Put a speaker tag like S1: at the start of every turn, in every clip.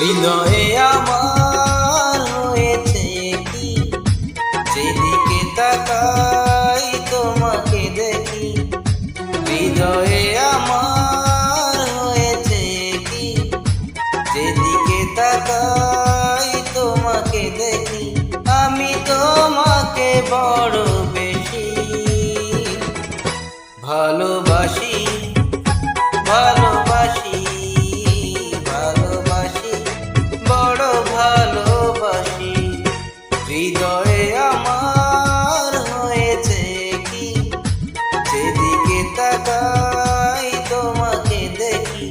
S1: হৃদয়ে আমার হয়েছে কি, যেদিকে তাকাই তোমাকে দেখি। হৃদয়ে আমার হয়েছে কি, যেদিকে তাকাই তোমাকে দেখি। আমি তোমাকে বড় বেশি ভালোবাসি, ভালোবাসি, ভালোবাসি, বড় ভালোবাসি। হৃদয়ে আমার হয়েছে কি, যেদিকে তাকাই তোমাকে দেখি।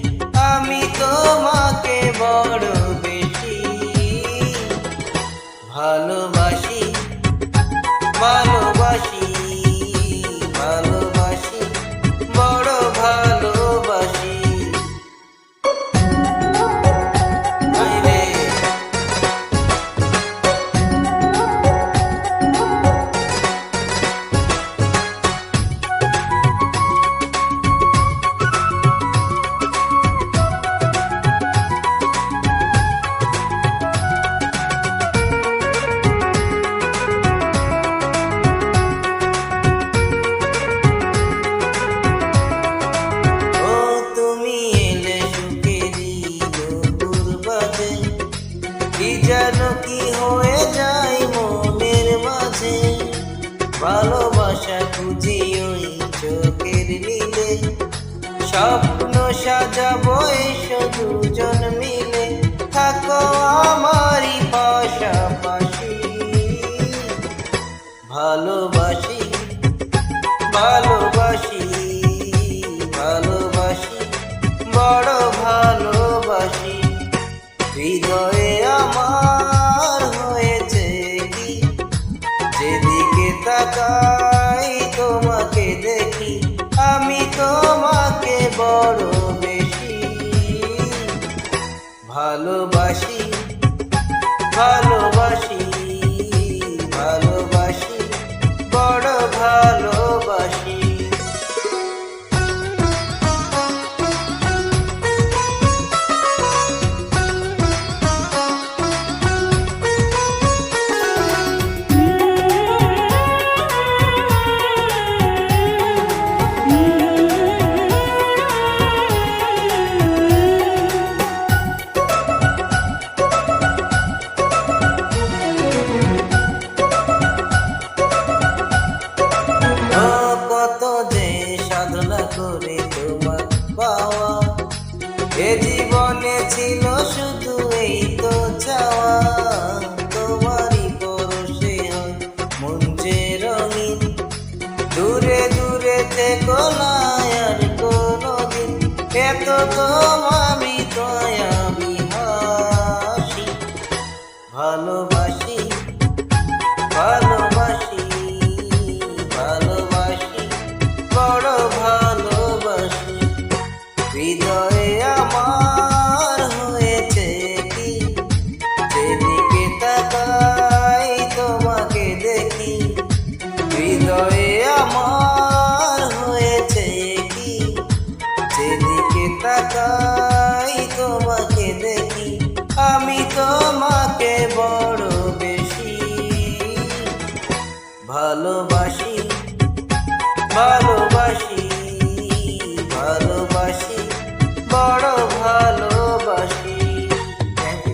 S1: আমি তোমাকে বড় বেশি ভালোবাসি, ভালোবাসি, ভালোবাসি, বড় ভালোবাসি। আইরে কি যেন কি হয়ে যায় মনের মাঝে, ভালোবাসা খুঁজি ওই চোখের নীলে। স্বপ্ন সাজাবো এসো দুজন মিলে, থাকো আমারই পাশাপাশি। ভালোবাসি, ভালোবাসি, ভালোবাসি, বড় ভালোবাসি। হৃদয়ে আমার হয়েছে কি, যেদিকে তাকাই তোমাকে দেখি। আমি তোমাকে বড় বেশি ভালোবাসি, ভালোবাসি, ভালোবাসি, বড় ভালোবাসি। করে তোমার পাওয়া, এ জীবনে ছিল শুধু এই তো চাওয়া। তোমারই পরশে হয় মন যে রঙিন, দূরে দূরে থেকো না আর কোনোদিন। এত তোমারই দয়াবি হাসি। ভালোবাসি, ভালোবাসি, ভালোবাসি, বড় ভালোবাসি। হৃদয়ে আমার হয়েছে কি, যেদিকে তাকাই তোমাকে দেখি। হৃদয়ে আমার হয়েছে কি, যেদিকে তাকাই তোমাকে দেখি। আমি তোমাকে বড় বেশি ভালোবাসি, ভালো